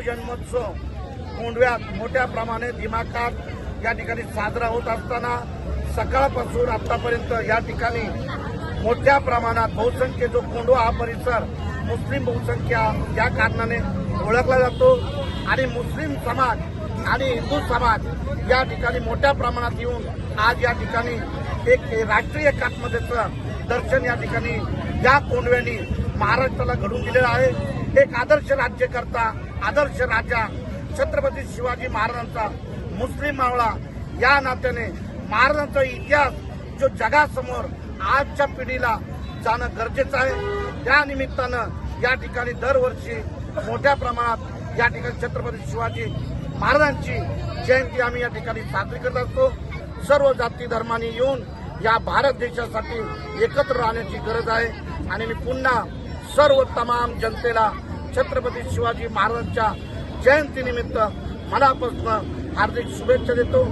जन्मोत्सव कोंढव्यात मोठ्या प्रमाणे दिमाखात या ठिकाणी साजरा होत असताना सकाळपासून आतापर्यंत या ठिकाणी मोठ्या प्रमाणात बहुसंख्य जो कोंढवा हा परिसर मुस्लिम बहुसंख्या या कारणाने ओळखला जातो आणि मुस्लिम समाज आणि हिंदू समाज या ठिकाणी मोठ्या प्रमाणात येऊन आज या ठिकाणी एक राष्ट्रीय एकात्मतेचं दर्शन या ठिकाणी या कोंढव्यांनी महाराष्ट्राला घडून दिलेलं आहे। एक आदर्श राज्यकर्ता आदर्श राजा छत्रपती शिवाजी महाराजांचा मुस्लिम मावळा या नात्याने महाराजांचा इतिहास जो जगासमोर आजच्या पिढीला जाणं गरजेचं आहे। त्या निमित्तानं या ठिकाणी दरवर्षी मोठ्या प्रमाणात या ठिकाणी छत्रपती शिवाजी महाराजांची जयंती आम्ही या ठिकाणी साजरी करत असतो। सर्व जाती धर्मांनी येऊन या भारत देशासाठी एकत्र राहण्याची गरज आहे आणि मी पुन्हा सर्व तमाम जनतेला छत्रपती शिवाजी महाराजांच्या जयंतीनिमित्त मनापासून हार्दिक शुभेच्छा देतो।